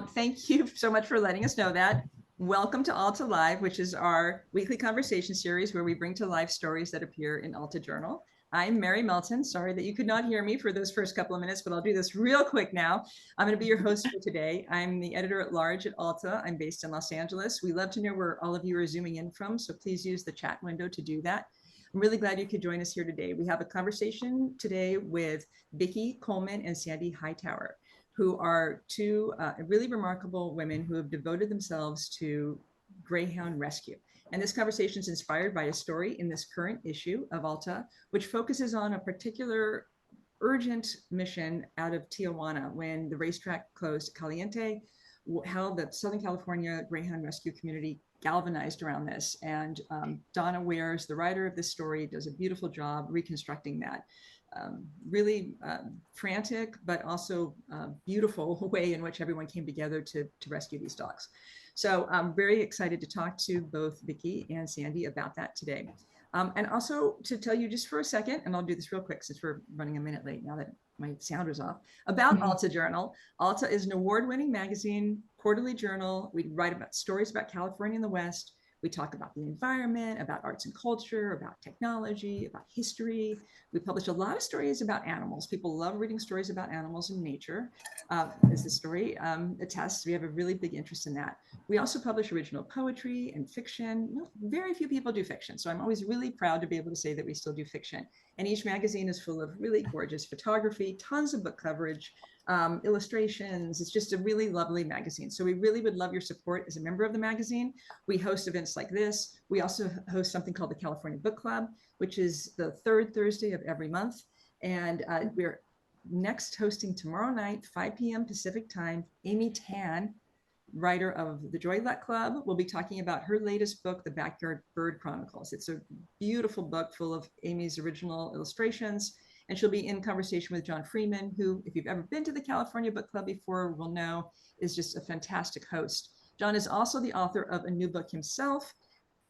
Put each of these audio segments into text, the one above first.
Thank you so much for letting us know that. Welcome to Alta Live, which is our weekly conversation series where we bring to life stories that appear in Alta Journal. I'm Mary Melton. Sorry that you could not hear me for those first couple of minutes, but I'll do this real quick now. I'm going to be your host for today. I'm the editor at large at Alta. I'm based in Los Angeles. We love to know where all of you are zooming in from, so please use the chat window to do that. I'm really glad you could join us here today. We have a conversation today with Vicki, Coleman, and Sandy Hightower, who are two really remarkable women who have devoted themselves to Greyhound rescue. And this conversation is inspired by a story in this current issue of Alta, which focuses on a particular urgent mission out of Tijuana when the racetrack closed Caliente, how the Southern California Greyhound rescue community galvanized around this. And Donna Wares, the writer of this story, does a beautiful job reconstructing that. Really frantic, but also beautiful way in which everyone came together to rescue these dogs. So I'm very excited to talk to both Vicki and Sandy about that today. And also to tell you just for a second, and I'll do this real quick since we're running a minute late now that my sound was off, about Alta Journal. Alta is an award-winning magazine, quarterly journal. We write about stories about California and the West. We talk about the environment, about arts and culture, about technology, about history. We publish a lot of stories about animals. People love reading stories about animals and nature, as the story attests. We have a really big interest in that. We also publish original poetry and fiction. Very few people do fiction, so I'm always really proud to be able to say that we still do fiction. And each magazine is full of really gorgeous photography, tons of book coverage, illustrations. It's just a really lovely magazine. So we really would love your support as a member of the magazine. We host events like this. We also host something called the California Book Club, which is the third Thursday of every month. And we're next hosting tomorrow night, 5 p.m. Pacific time. Amy Tan, writer of the Joy Luck Club, will be talking about her latest book, The Backyard Bird Chronicles. It's a beautiful book full of Amy's original illustrations. And she'll be in conversation with John Freeman, who, if you've ever been to the California Book Club before, will know is just a fantastic host. John is also the author of a new book himself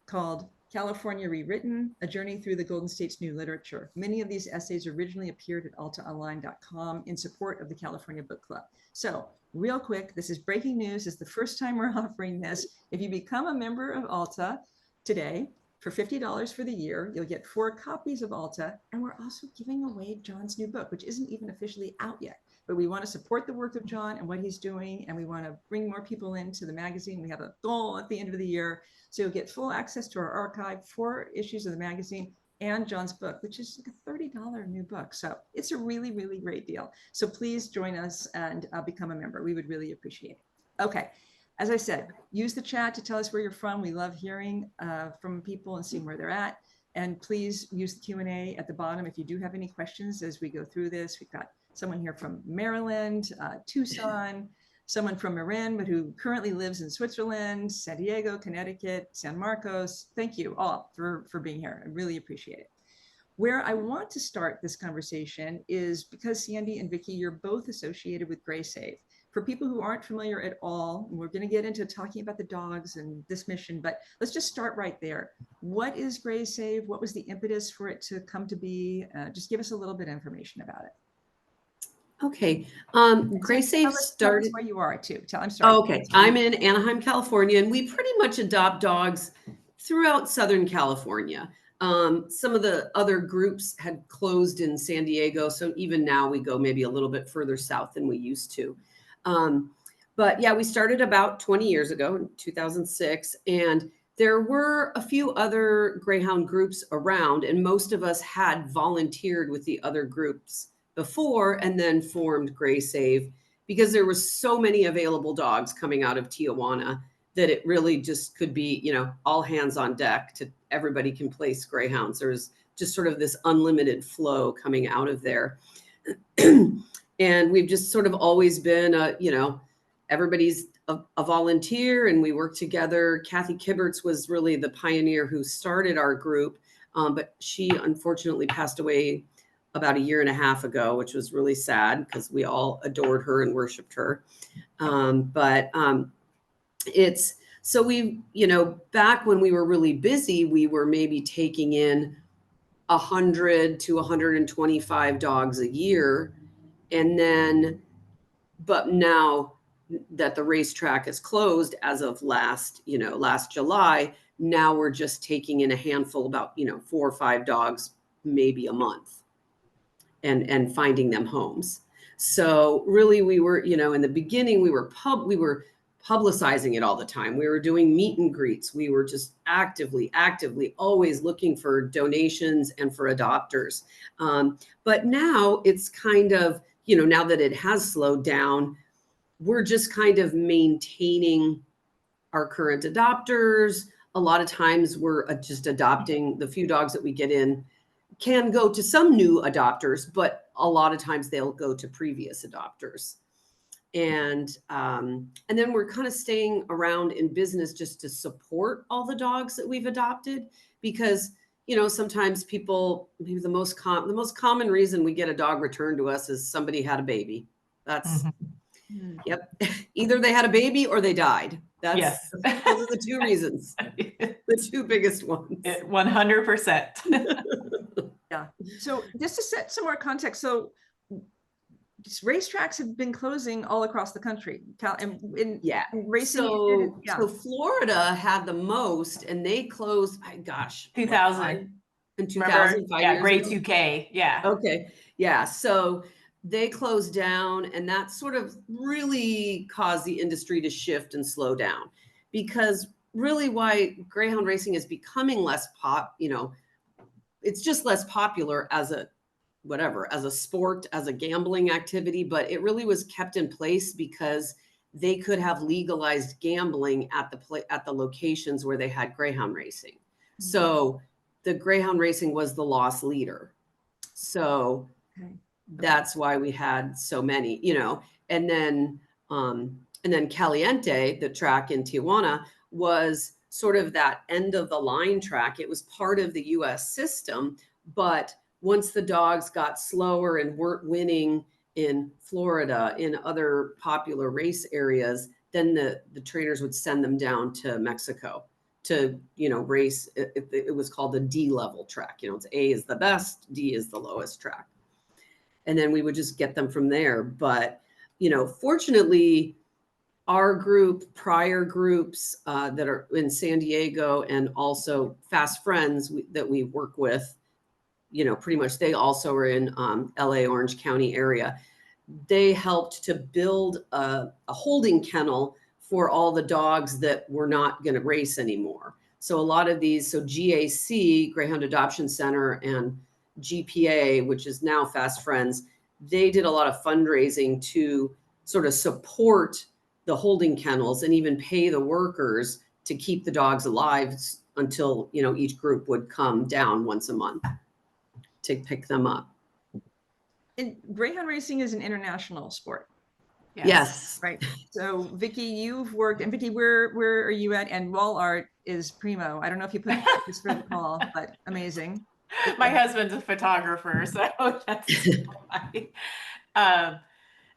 called California Rewritten, A Journey Through the Golden State's New Literature. Many of these essays originally appeared at altaonline.com in support of the California Book Club. So real quick, this is breaking news. It's the first time we're offering this. If you become a member of Alta today, for $50 for the year, you'll get 4 copies of Alta, and we're also giving away John's new book, which isn't even officially out yet. But we want to support the work of John and what he's doing, and we want to bring more people into the magazine. We have a goal at the end of the year, so you'll get full access to our archive, 4 issues of the magazine, and John's book, which is like a $30 new book. So it's a really, really great deal. So please join us and become a member. We would really appreciate it. Okay. As I said, use the chat to tell us where you're from. We love hearing from people and seeing where they're at. And please use the Q&A at the bottom if you do have any questions as we go through this. We've got someone here from Maryland, Tucson, someone from Marin, but who currently lives in Switzerland, San Diego, Connecticut, San Marcos. Thank you all for being here. I really appreciate it. Where I want to start this conversation is because Sandy and Vicki, you're both associated with GreySave. For people who aren't familiar at all, we're going to get into talking about the dogs and this mission, but let's just start right there. What is GreySave? What was the impetus for it to come to be? Just give us a little bit of information about it. Okay. GreySave started where you are too. I'm sorry. Oh, okay. I'm in Anaheim, California, and we pretty much adopt dogs throughout Southern California. Some of the other groups had closed in San Diego, so even now we go maybe a little bit further south than we used to. But yeah, we started about 20 years ago in 2006, and there were a few other Greyhound groups around, and most of us had volunteered with the other groups before and then formed GreySave because there were so many available dogs coming out of Tijuana that it really just could be, all hands on deck to everybody can place Greyhounds. There's just sort of this unlimited flow coming out of there. And we've just sort of always been, everybody's a volunteer and we work together. Kathy Kibberts was really the pioneer who started our group, but she unfortunately passed away about 1.5 years ago, which was really sad because we all adored her and worshiped her. It's so we, back when we were really busy, we were maybe taking in 100 to 125 dogs a year. And then, but now that the racetrack is closed as of last July. Now we're just taking in a handful, about 4 or 5 dogs, maybe a month, and finding them homes. So really, we were, in the beginning, we were publicizing it all the time. We were doing meet and greets. We were just actively always looking for donations and for adopters. But now it's kind of, now that it has slowed down, we're just kind of maintaining our current adopters. A lot of times we're just adopting the few dogs that we get in, can go to some new adopters, but a lot of times they'll go to previous adopters. And then we're kind of staying around in business just to support all the dogs that we've adopted, because sometimes people, maybe the most common reason we get a dog returned to us is somebody had a baby. That's yep. Either they had a baby or they died. Yes. Those are the 2 reasons, the 2 biggest ones. 100%. Yeah. So just to set some more context, so racetracks have been closing all across the country. Racing. So Florida had the most, and they closed. My gosh, 2000. In 2005. Yeah, Grey 2K. Yeah. Okay. Yeah. So they closed down, and that sort of really caused the industry to shift and slow down, because really why Greyhound racing is becoming less it's just less popular as a sport, as a gambling activity, but it really was kept in place because they could have legalized gambling at the locations where they had Greyhound racing. Mm-hmm. So the Greyhound racing was the loss leader. So that's why we had so many, and then Caliente, the track in Tijuana, was sort of that end of the line track. It was part of the US system, but once the dogs got slower and weren't winning in Florida, in other popular race areas, then the trainers would send them down to Mexico to, race. It was called the D level track. It's A is the best, D is the lowest track. And then we would just get them from there. But, fortunately, our group, prior groups that are in San Diego, and also Fast Friends that we work with, pretty much they also are in LA, Orange County area. They helped to build a holding kennel for all the dogs that were not going to race anymore. So a lot of these, GAC, Greyhound Adoption Center, and GPA, which is now Fast Friends, they did a lot of fundraising to sort of support the holding kennels and even pay the workers to keep the dogs alive until, each group would come down once a month to pick them up. And Greyhound racing is an international sport. Yes. Right. So Vicki, you've worked, and Vicki, where are you at? And wall art is primo. I don't know if you put this for the call, but amazing. My husband's a photographer, so that's why.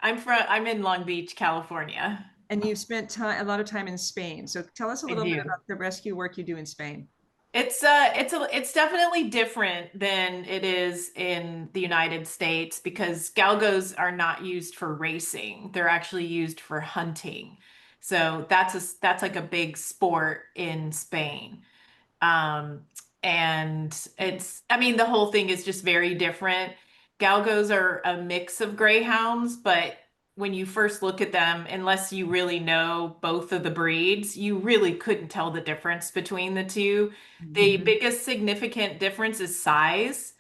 I'm in Long Beach, California. And you've spent a lot of time in Spain. So tell us a little bit about the rescue work you do in Spain. It's definitely different than it is in the United States, because Galgos are not used for racing. They're actually used for hunting. So that's like a big sport in Spain. And the whole thing is just very different. Galgos are a mix of Greyhounds, but when you first look at them, unless you really know both of the breeds, you really couldn't tell the difference between the two. Mm-hmm. The biggest significant difference is size,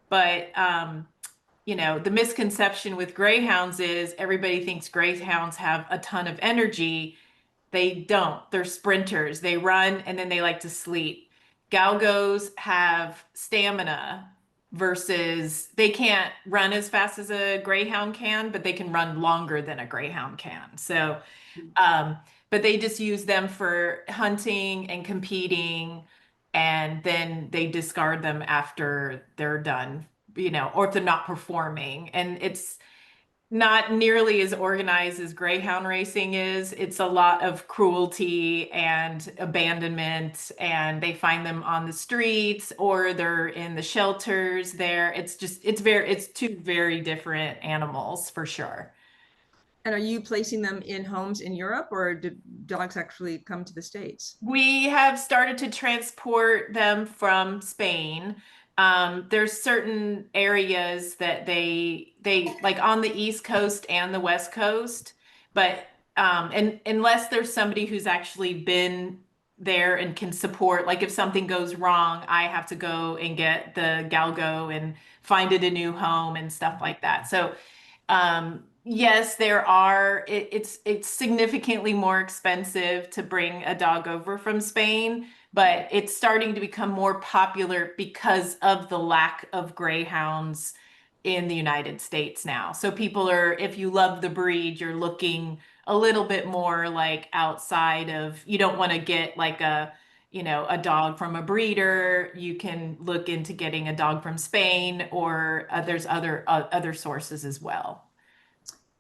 but the misconception with Greyhounds is everybody thinks Greyhounds have a ton of energy. They don't. They're sprinters. They run and then they like to sleep. Galgos have stamina, versus they can't run as fast as a Greyhound can, but they can run longer than a Greyhound can. So, but they just use them for hunting and competing, and then they discard them after they're done, or if they're not performing. And it's not nearly as organized as Greyhound racing is. It's a lot of cruelty and abandonment, and they find them on the streets or they're in the shelters there. It's 2 very different animals for sure. And are you placing them in homes in Europe, or do dogs actually come to the States? We have started to transport them from Spain. There's certain areas that they like on the East Coast and the West Coast, but and unless there's somebody who's actually been there and can support, like if something goes wrong, I have to go and get the Galgo and find it a new home and stuff like that. So yes, there are. It's significantly more expensive to bring a dog over from Spain, but it's starting to become more popular because of the lack of greyhounds in the United States now. So people are, if you love the breed, you're looking a little bit more like outside of, you don't want to get like a, you know, a dog from a breeder. You can look into getting a dog from Spain, or there's other sources as well.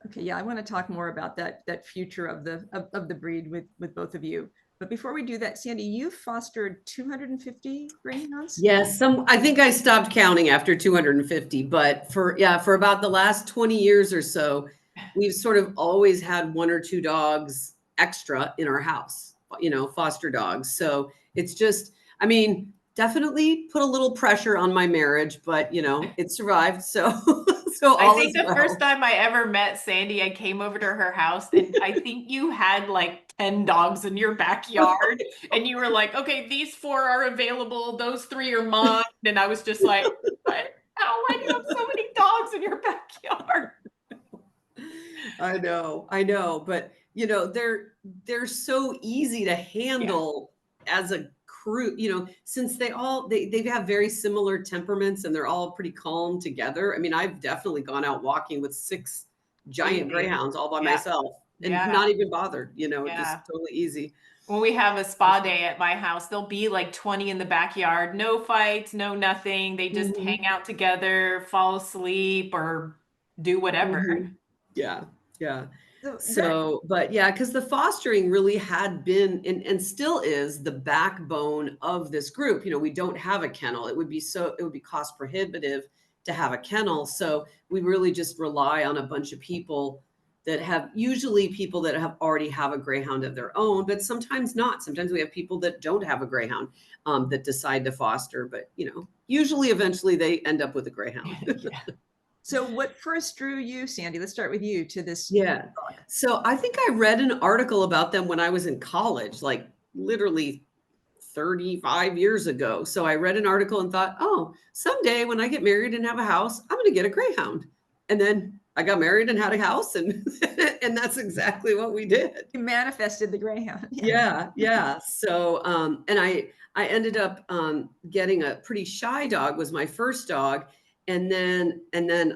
Okay, yeah, I want to talk more about that future of the breed with both of you. But before we do that, Sandy, you fostered 250 greyhounds? Yes, I think I stopped counting after 250, but for about the last 20 years or so, we've sort of always had one or two dogs extra in our house, you know, foster dogs. So it's just, I mean, definitely put a little pressure on my marriage, but you know, it survived. So so I all think is the well. first time I ever met Sandy, I came over to her house and I think you had like 10 dogs in your backyard. And you were like, okay, these 4 are available, those 3 are mine. And I was just like, what? How? Why do you have so many dogs in your backyard? I know, but you know, they're so easy to handle as a crew, you know, since they have very similar temperaments and they're all pretty calm together. I mean, I've definitely gone out walking with 6 giant Easy. greyhounds all by Yeah. myself and Yeah. not even bothered, you know, Yeah. just totally easy. When we have a spa day at my house, there'll be like 20 in the backyard, no fights, no nothing. They just Mhm. hang out together, fall asleep, or do whatever. Mhm. Yeah. Yeah. So that, So, but yeah, because the fostering really had been and still is the backbone of this group. You know, we don't have a kennel. It would be cost prohibitive to have a kennel. So we really just rely on a bunch of people that have usually people that have already have a greyhound of their own, but sometimes not. Sometimes we have people that don't have a greyhound that decide to foster, but you know, usually eventually they end up with a greyhound. Yeah. so what first drew you, Sandy? Let's start with you to this Yeah. dog. So I think I read an article about them when I was in college, like literally 35 years ago. So I read an article and thought, oh, someday when I get married and have a house, I'm going to get a greyhound. And then I got married and had a house, and and that's exactly what we did. You manifested the greyhound. Yeah. So and I ended up getting a pretty shy dog was my first dog. And then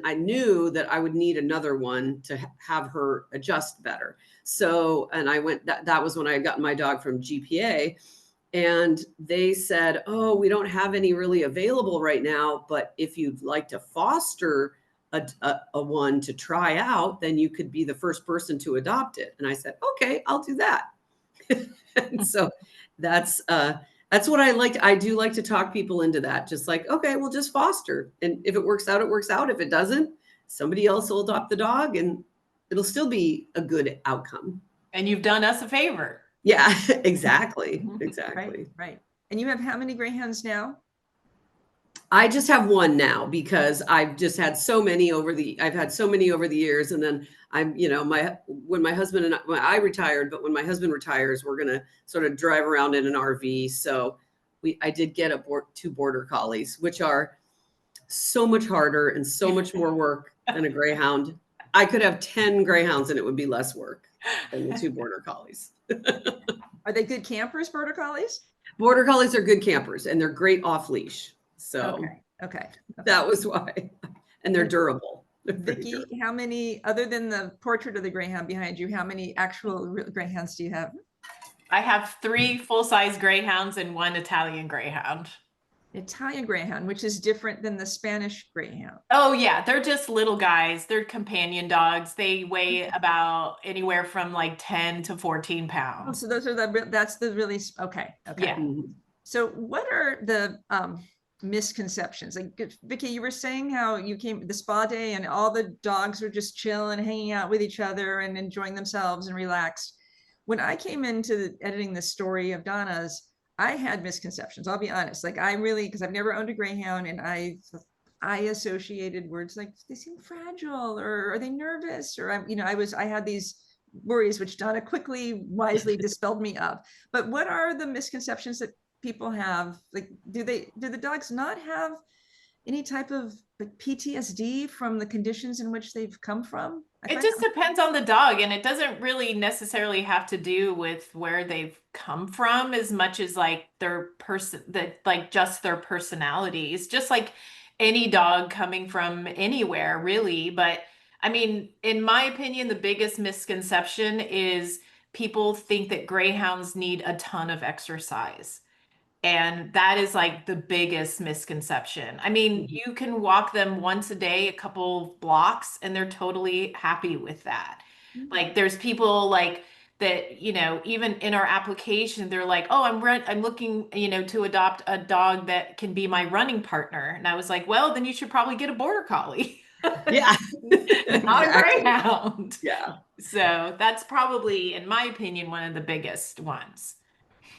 I knew that I would need another one to have her adjust better. So and I went that was when I got my dog from GPA, and they said, oh, we don't have any really available right now, but if you'd like to foster a one to try out, then you could be the first person to adopt it. And I said, okay, I'll do that. And so that's what I like. I do like to talk people into that. Just like, okay, we'll just foster. And if it works out, it works out. If it doesn't, somebody else will adopt the dog and it'll still be a good outcome. And you've done us a favor. Yeah, exactly. Mhm. Exactly. Right. And you have how many greyhounds now? I just have one now because I've just had so many I've had so many over the years. And then I'm, you know, when my husband and I retired, but when my husband retires, we're going to sort of drive around in an RV. So I did get 2 border collies, which are so much harder and so much more work than a greyhound. I could have 10 greyhounds and it would be less work than the 2 border collies. Are they good campers, border collies? Border collies are good campers and they're great off leash. So Okay. that was why. And they're durable. Vicki, how many, other than the portrait of the greyhound behind you, how many actual greyhounds do you have? I have 3 full-size greyhounds and 1 Italian greyhound. Italian greyhound, which is different than the Spanish greyhound. Oh yeah, they're just little guys. They're companion dogs. They weigh about anywhere from like 10 to 14 Oh, pounds. so those are that's the really okay. Yeah. Mhm. So what are the misconceptions? Like Vicki, you were saying how you came the spa day and all the dogs are just chilling, hanging out with each other and enjoying themselves and relaxed. When I came into editing the story of Donna's, I had misconceptions. I'll be honest. Like I really, because I've never owned a Greyhound, and I associated words like they seem fragile, or are they nervous, or I had these worries, which Donna quickly, wisely dispelled me of. But what are the misconceptions that people have? Like, do the dogs not have any type of like PTSD from the conditions in which they've come from? It just depends on the dog, and it doesn't really necessarily have to do with where they've come from as much as like their person, that like just their personalities, just like any dog coming from anywhere, really. But I mean, in my opinion, the biggest misconception is people think that greyhounds need a ton of exercise. And that is like the biggest misconception. I mean, you can walk them once a day, a couple blocks, and they're totally happy with that. Like there's people like that, even in our application, they're like, "Oh, I'm looking, to adopt a dog that can be my running partner." And I was like, "Well, then you should probably get a border collie." Yeah. Not a greyhound. Yeah. So that's probably, in my opinion, one of the biggest ones.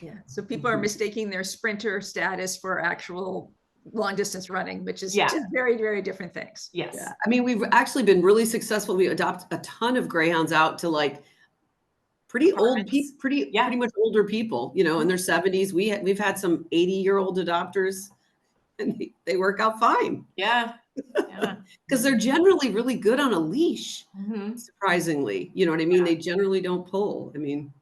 Yeah. So people are mistaking their sprinter status for actual long distance running, which is two very, very different things. Yes. Yeah. I mean, we've actually been really successful. We adopt a ton of greyhounds out to like pretty old people, pretty much older people, in their 70s. We've had some 80-year-old adopters, and they work out fine. Yeah. Because they're generally really good on a leash, surprisingly. You know what I mean? They generally don't pull. I mean,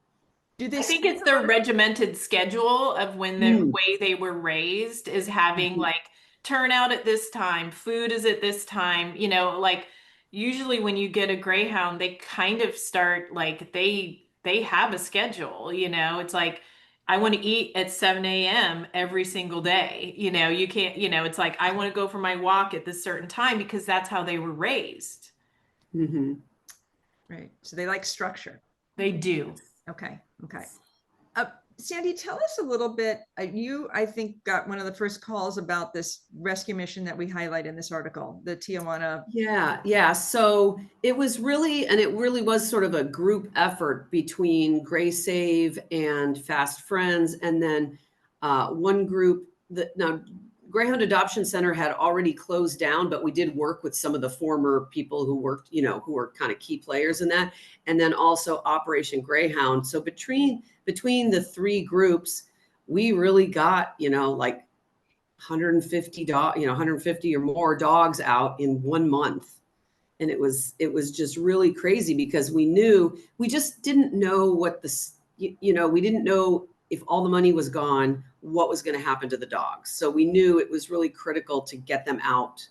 I think it's their regimented schedule of when the way they were raised is having like turnout at this time, food is at this time, like usually when you get a greyhound, they kind of start like they have a schedule, it's like I want to eat at 7 a.m. every single day. You can't, it's like I want to go for my walk at this certain time because that's how they were raised. Right. So they like structure. They do. Okay. Sandy, tell us a little bit. You, I think, got one of the first calls about this rescue mission that we highlight in this article, the Tijuana. Yeah. So it really was sort of a group effort between Gray Save and Fast Friends. And then one group now Greyhound Adoption Center had already closed down, but we did work with some of the former people who worked, who were kind of key players in that. And then also Operation Greyhound. So between the three groups, we really got, like 150 150 or more dogs out in 1 month. And it was just really crazy because we just didn't know what we didn't know if all the money was gone, what was going to happen to the dogs. So we knew it was really critical to get them out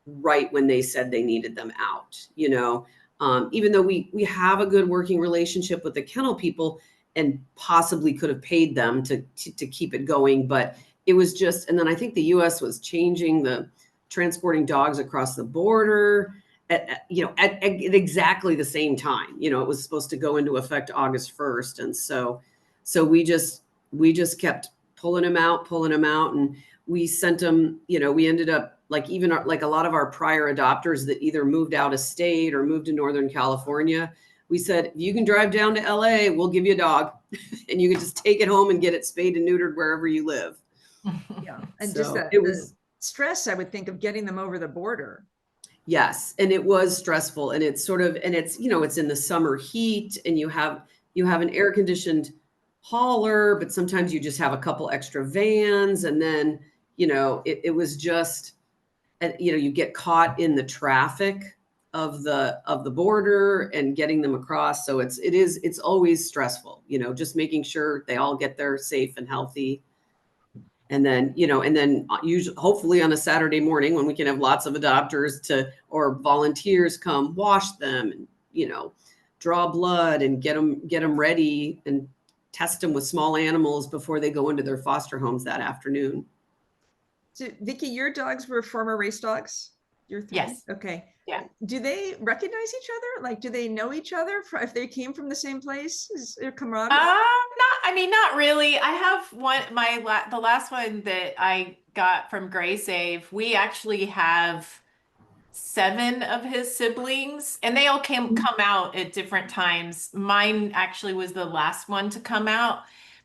right when they said they needed them out, even though we have a good working relationship with the kennel people and possibly could have paid them to keep it going. But it was just, and then I think the US was changing the transporting dogs across the border at exactly the same time. It was supposed to go into effect August 1st. And so we just kept pulling them out. And we sent them, we ended up like even like a lot of our prior adopters that either moved out of state or moved to Northern California. We said, if you can drive down to LA, we'll give you a dog and you can just take it home and get it spayed and neutered wherever you live. Yeah. And so just the stress, I would think, of getting them over the border. Yes. And it was stressful, and it's it's in the summer heat, and you have an air conditioned hauler, but sometimes you just have a couple extra vans. And then, it was just, you get caught in the traffic of the border and getting them across. So it's always stressful, just making sure they all get there safe and healthy. And then, usually, hopefully on a Saturday morning when we can have lots of adopters or volunteers come wash them and, draw blood and get them ready and test them with small animals before they go into their foster homes that afternoon. So Vicki, your dogs were former race dogs? Yes. Okay. Yeah. Do they recognize each other? Like, do they know each other if they came from the same place? Is there camaraderie? I I mean, not really. I have one, the last one that I got from Gray Save. We actually have 7 of his siblings, and they all come out at different times. Mine actually was the last one to come out,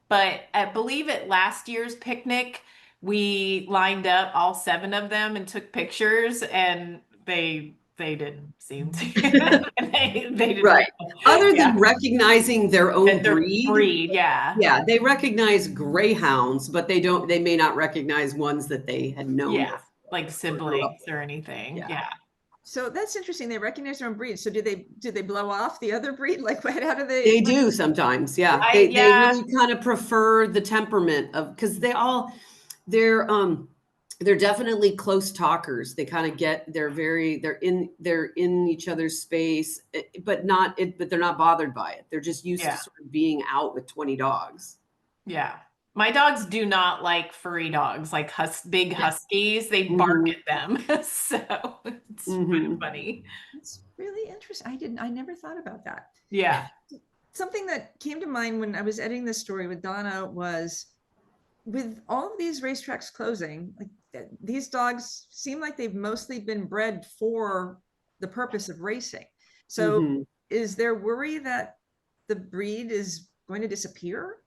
but I believe at last year's picnic, we lined up all 7 of them and took pictures, and they didn't seem to. They didn't. Right. Other Yeah. than recognizing their own Their breed, yeah. yeah, they recognize greyhounds, but they may not recognize ones that they had known. Yeah, like siblings or anything. Yeah. Yeah. So that's interesting. They recognize their own breed. So do they blow off the other breed? Like how do They do sometimes. Yeah. They really kind of prefer the temperament of, because they're definitely close talkers. They kind of they're in each other's space, but they're not bothered by it. They're just used to sort of being out with 20 dogs. Yeah. My dogs do not like furry dogs, like big huskies. They bark at them. So it's kind of funny. It's really interesting. I never thought about that. Yeah. Something that came to mind when I was editing this story with Donna was, with all of these racetracks closing, like these dogs seem like they've mostly been bred for the purpose of racing. So is there worry that the breed is going to disappear?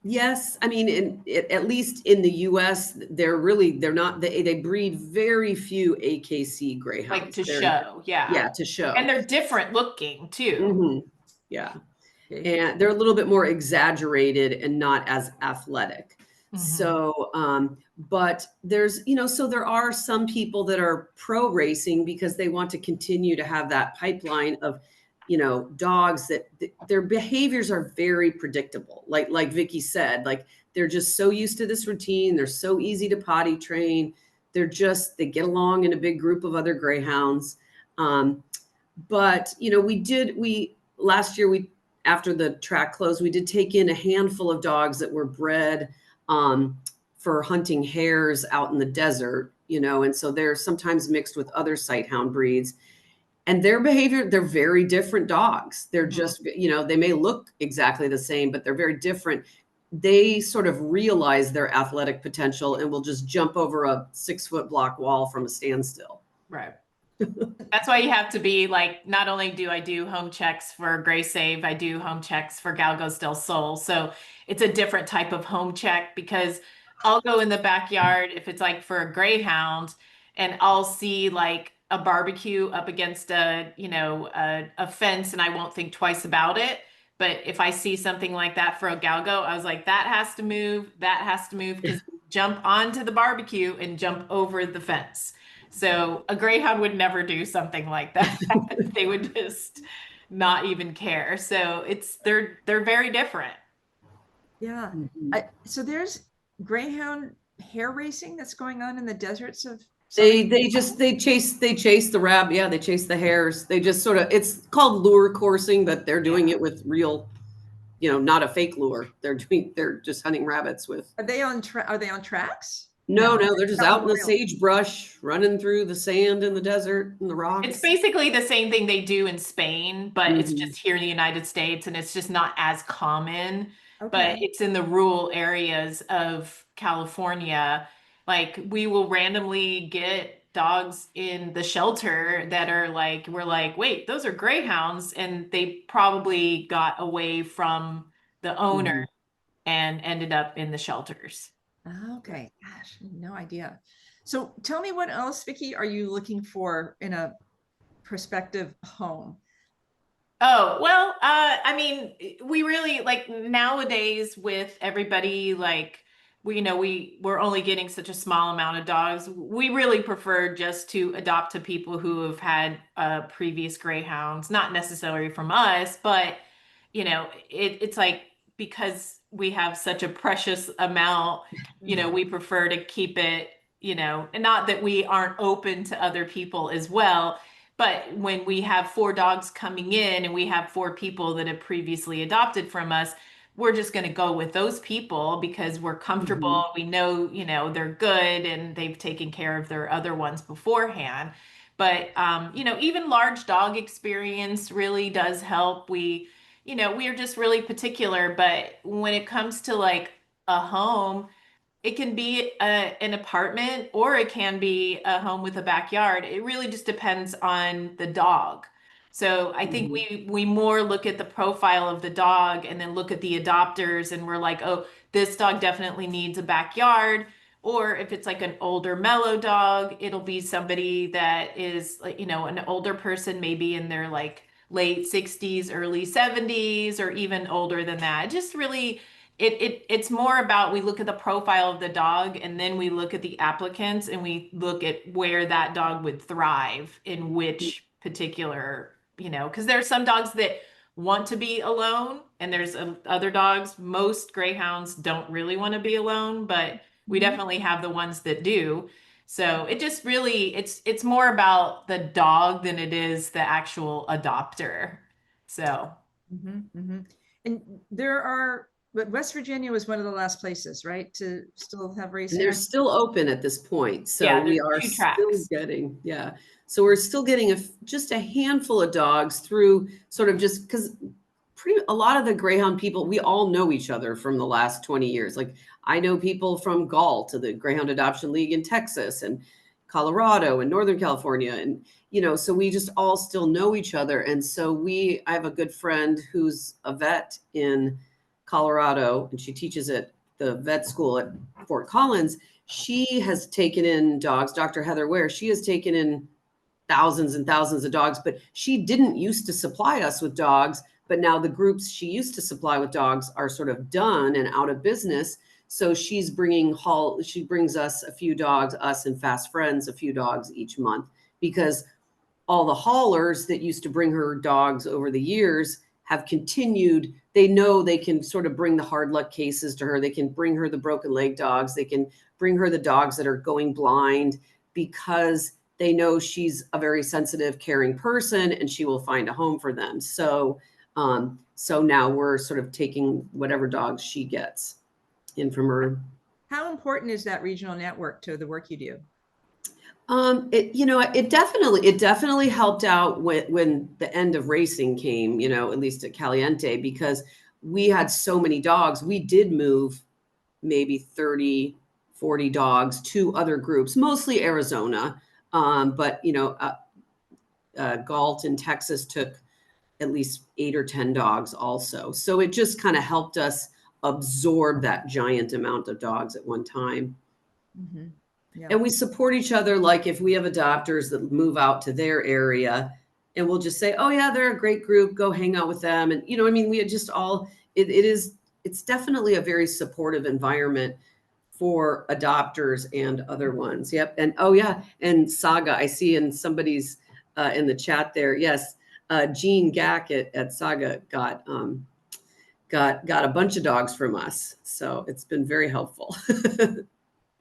Yes, I mean, at least in the U.S., they're not. They breed very few AKC greyhounds, like to show, yeah, to show, and they're different looking too. Yeah, and they're a little bit more exaggerated and not as athletic. So, but there's, so there are some people that are pro racing because they want to continue to have that pipeline of, dogs that their behaviors are very predictable. Like Vicki said, like they're just so used to this routine. They're so easy to potty train. They get along in a big group of other greyhounds. But last year, after the track closed, we did take in a handful of dogs that were bred for hunting hares out in the desert, and so they're sometimes mixed with other sighthound breeds. And their behavior, they're very different dogs. They're just, they may look exactly the same, but they're very different. They sort of realize their athletic potential and will just jump over a 6-foot block wall from a standstill. Right. That's why you have to be like, not only do I do home checks for Gray Save, I do home checks for Galgos del Sol. So it's a different type of home check, because I'll go in the backyard if it's like for a Greyhound, and I'll see like a barbecue up against a fence, and I won't think twice about it. But if I see something like that for a Galgo, I was like, that has to move, because jump onto the barbecue and jump over the fence. So a Greyhound would never do something like that. They would just not even care. So they're very different. Yeah. So there's Greyhound hare racing that's going on in the deserts of. They chase the rabbit. Yeah, they chase the hares. They just sort of, it's called lure coursing, but they're doing it with real, not a fake lure. They're just hunting rabbits with. Are they on tracks? No, they're just out in the sagebrush, running through the sand in the desert and the rocks. It's basically the same thing they do in Spain, but it's just here in the United States, and it's just not as common. Okay. But it's in the rural areas of California. Like, we will randomly get dogs in the shelter that are like, we're like, wait, those are Greyhounds, and they probably got away from the owner and ended up in the shelters. Okay. Gosh, no idea. So tell me, what else, Vicki, are you looking for in a prospective home? Oh, well, I mean, we really, like, nowadays with everybody, like, we're only getting such a small amount of dogs. We really prefer just to adopt to people who have had previous Greyhounds, not necessarily from us, but it's like, because we have such a precious amount, we prefer to keep it, and not that we aren't open to other people as well. But when we have 4 dogs coming in and we have 4 people that have previously adopted from us, we're just going to go with those people because we're comfortable. We know, they're good and they've taken care of their other ones beforehand. But, even large dog experience really does help. We we are just really particular. But when it comes to like a home, it can be an apartment or it can be a home with a backyard. It really just depends on the dog. So I think Mhm. we more look at the profile of the dog and then look at the adopters and we're like, oh, this dog definitely needs a backyard. Or if it's like an older mellow dog, it'll be somebody that is like, an older person, maybe in their like late 60s, early 70s, or even older than that. It just really it's more about we look at the profile of the dog and then we look at the applicants and we look at where that dog would thrive in which particular, because there's some dogs that want to be alone and there's other dogs. Most greyhounds don't really want to be alone, but we Mhm. definitely have the ones that do. So it just really it's more about the dog than it is the actual adopter. So And there are, but West Virginia was one of the last places, right, to still have And they're racing. still open at this point. So yeah, we there's are two still tracks. getting, yeah. So we're still getting just a handful of dogs through sort of just because a lot of the Greyhound people, we all know each other from the last 20 years. Like I know people from Galt, the Greyhound Adoption League in Texas and Colorado and Northern California. And, so we just all still know each other. And so I have a good friend who's a vet in Colorado and she teaches at the vet school at Fort Collins. She has taken in dogs, Dr. Heather Ware, she has taken in thousands and thousands of dogs, but she didn't used to supply us with dogs. But now the groups she used to supply with dogs are sort of done and out of business. So she brings us a few dogs, us and Fast Friends, a few dogs each month because all the haulers that used to bring her dogs over the years have continued. They know they can sort of bring the hard luck cases to her. They can bring her the broken leg dogs. They can bring her the dogs that are going blind because they know she's a very sensitive, caring person and she will find a home for them. So now we're sort of taking whatever dogs she gets in from her. How important is that regional network to the work you do? It definitely helped out when the end of racing came, at least at Caliente, because we had so many dogs. We did move maybe 30, 40 dogs to other groups, mostly Arizona. But Galt in Texas took at least 8 or 10 dogs also. So it just kind of helped us absorb that giant amount of dogs at one time. Yeah. And we support each other. Like if we have adopters that move out to their area and we'll just say, oh yeah, they're a great group, go hang out with them. And, we had just it's definitely a very supportive environment for adopters and other ones. Yep. And oh yeah. And Saga, I see in somebody's in the chat there. Yes. Jean Gack at Saga got a bunch of dogs from us. So it's been very helpful.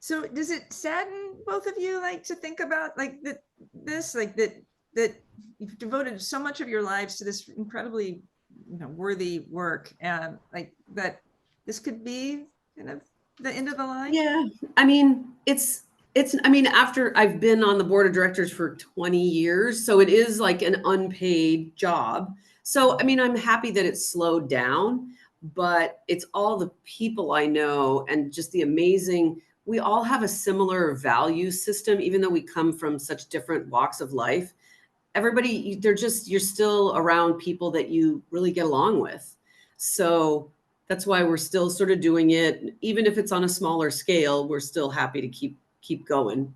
So does it sadden both of you, like, to think about like that you've devoted so much of your lives to this incredibly worthy work, and like that this could be kind of the end of the line? Yeah. I mean, after I've been on the board of directors for 20 years, so it is like an unpaid job. So, I'm happy that it's slowed down, but it's all the people I know and just we all have a similar value system, even though we come from such different walks of life. You're still around people that you really get along with. So that's why we're still sort of doing it. Even if it's on a smaller scale, we're still happy to keep going,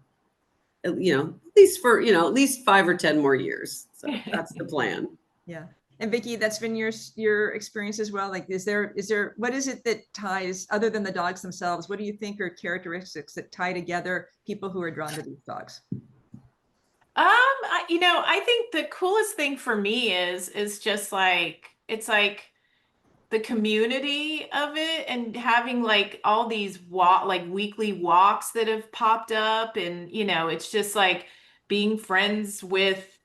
at least 5 or 10 more years. So that's the plan. Yeah. And Vicki, that's been your experience as well. Like, is there what is it that ties, other than the dogs themselves, what do you think are characteristics that tie together people who are drawn to these dogs? I think the coolest thing for me is just like it's like the community of it and having like all these weekly walks that have popped up, and it's just like being friends with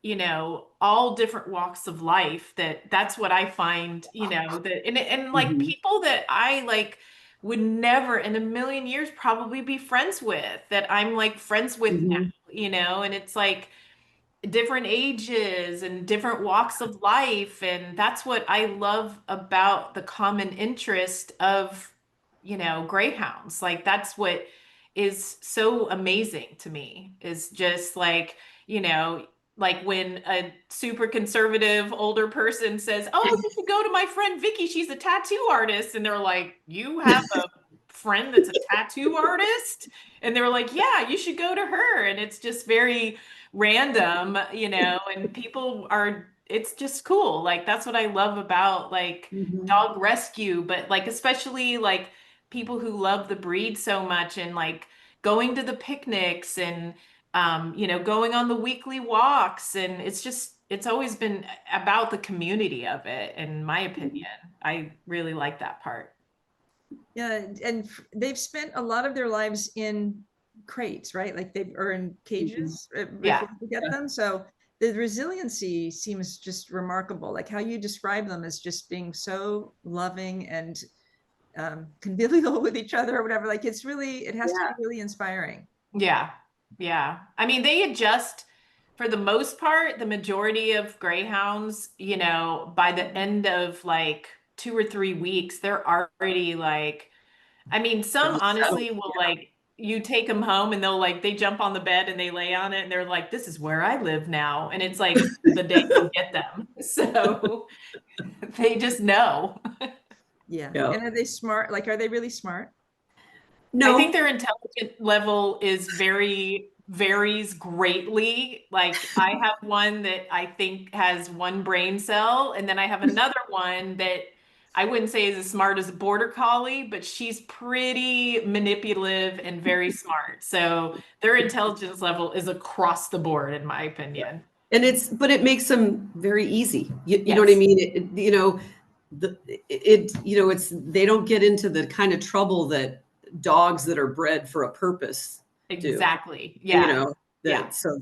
all different walks of life. That's what I find, that and like Mhm. people that I like would never in a million years probably be friends with, that I'm like friends with now, Mhm. and it's like different ages and different walks of life. And that's what I love about the common interest of, greyhounds. Like that's what is so amazing to me is just like, you know, like when a super conservative older person says, "Oh, you should go to my friend Vicki. She's a tattoo artist." And they're like, "You have a friend that's a tattoo artist?" And they're like, "Yeah, you should go to her." And it's just very random, and people are, it's just cool. Like that's what I love about like dog rescue, but like especially like people who love the breed so much and like going to the picnics and going on the weekly walks. And it's always been about the community of it, in my opinion. I really like that part. Yeah, and they've spent a lot of their lives in crates, right? Like they are in cages Yeah. before we get them. So the resiliency seems just remarkable. Like how you describe them as just being so loving and convivial with each other or whatever. Like it's really, it has to be really inspiring. Yeah. Yeah. I mean, they adjust for the most part, the majority of greyhounds, by the end of like 2 or 3 weeks, they're already like, I mean, some honestly will like, you take them home and they'll like, they jump on the bed and they lay on it and they're like, "This is where I live now." And it's like the day you get them. So they just know. Yeah. Yeah. And are they smart? Like, are they really smart? I think No, their intelligence level varies greatly. Like I have one that I think has one brain cell, and then I have another one that I wouldn't say is as smart as a border collie, but she's pretty manipulative and very smart. So their intelligence level is across the board, in my opinion. and but it makes them very easy. You know what I Yes, mean? It's they don't get into the kind of trouble that dogs that are bred for a purpose do. exactly. You Yeah. know, Yeah. that so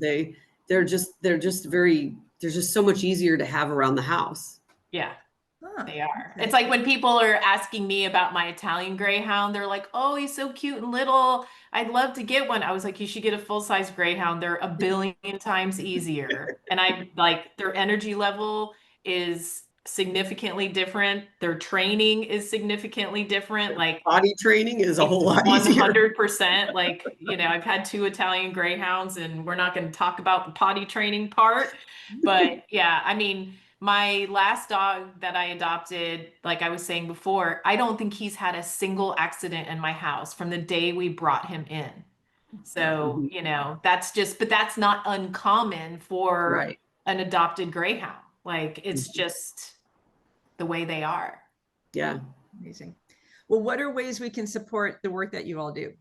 they're just so much easier to have around the house. Yeah. Huh, They are. okay. It's like when people are asking me about my Italian Greyhound, they're like, "Oh, he's so cute and little. I'd love to get one." I was like, "You should get a full-size Greyhound. They're a billion times easier." And I like their energy level is significantly different. Their training is significantly different. Like Body training is a it's whole lot easier. 100%. Like, I've had two Italian Greyhounds and we're not going to talk about the potty training part. But yeah, I mean, my last dog that I adopted, like I was saying before, I don't think he's had a single accident in my house from the day we brought him in. So, Mhm. but that's not uncommon for Right. an adopted Greyhound. Like it's Mhm. just the way they are. Yeah. Amazing. Well, what are ways we can support the work that you all do?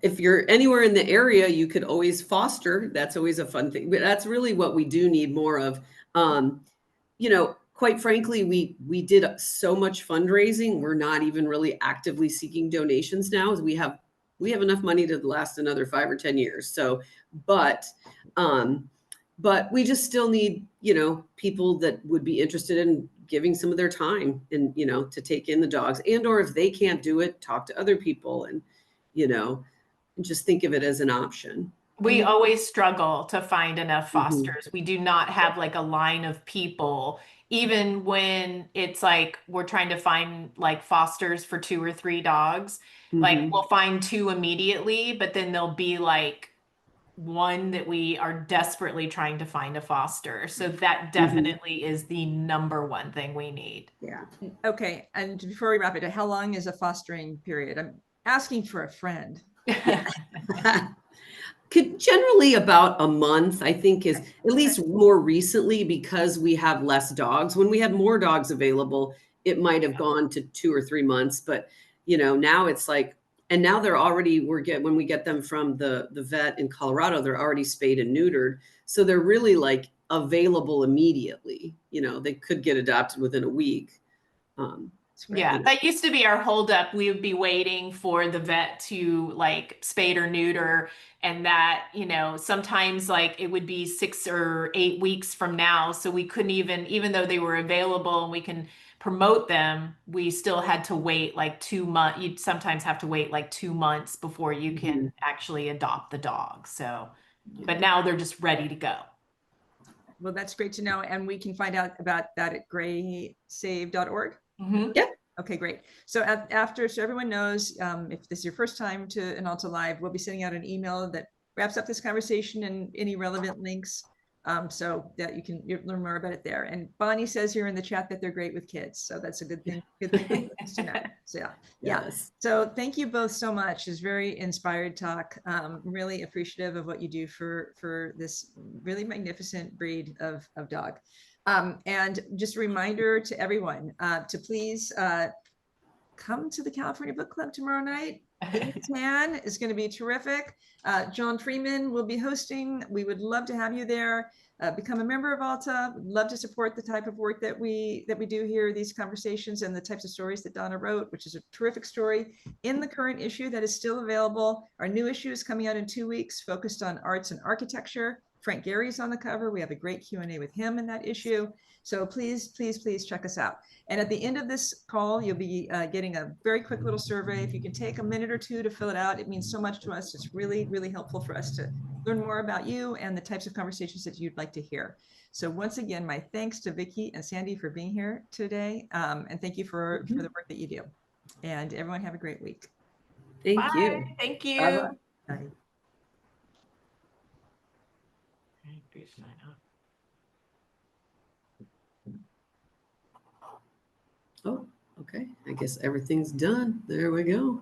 If you're anywhere in the area, you could always foster. That's always a fun thing. But that's really what we do need more of. Quite frankly, we did so much fundraising. We're not even really actively seeking donations now, as we have enough money to last another 5 or 10 years. So, but but we just still need, people that would be interested in giving some of their time and, to take in the dogs, and or if they can't do it, talk to other people and, you know, and just think of it as an option. We always struggle to find enough Mhm. fosters. We do not have like a line of people, even when it's like we're trying to find like fosters for 2 or 3 dogs. Like Mhm. we'll find two immediately, but then there'll be like one that we are desperately trying to find a foster. So that Mhm. definitely is the number one thing we need. Yeah. Okay. And before we wrap it, how long is a fostering period? I'm asking for a friend. Yeah. Could generally about a month, I think, is at least more recently, because we have less dogs. When we had more dogs available, it might have gone to 2 or 3 months, but now it's like, and now they're already, when we get them from the vet in Colorado, they're already spayed and neutered. So they're really like available immediately. They could get adopted within a week. Um, Yeah, that used to be our holdup. We would be waiting for the vet to like spade or neuter, and that, sometimes like it would be 6 or 8 weeks from now. So we couldn't even though they were available and we can promote them, we still had to wait like 2 months. You'd sometimes have to wait like 2 months before you mhm. can actually adopt the dog. So but now they're just ready to go. Well, that's great to know. And we can find out about that at graysave.org. Yep. Okay, great. So after, so everyone knows, if this is your first time to an Alta Live, we'll be sending out an email that wraps up this conversation and any relevant links, so that you can learn more about it there. And Bonnie says here in the chat that they're great with kids. So that's a good thing. Good thing to know. So yeah. Yes. So thank you both so much. It's very inspired talk. Really appreciative of what you do for this really magnificent breed of dog. And just a reminder to everyone to please come to the California Book Club tomorrow night. 8 to 10 is going to be terrific. John Freeman will be hosting. We would love to have you there. Become a member of Alta. We'd love to support the type of work that we do here, these conversations and the types of stories that Donna wrote, which is a terrific story in the current issue that is still available. Our new issue is coming out in 2 weeks, focused on arts and architecture. Frank Gary's on the cover. We have a great Q&A with him in that issue. So please, please, please check us out. And at the end of this call, you'll be getting a very quick little survey. If you can take a minute or two to fill it out, it means so much to us. It's really, really helpful for us to learn more about you and the types of conversations that you'd like to hear. So once again, my thanks to Vicki and Sandy for being here today. And thank you for the work that you do. And everyone have a great week. Thank Bye. you. Thank you. Bye-bye. Bye. Oh, okay. I guess everything's done. There we go.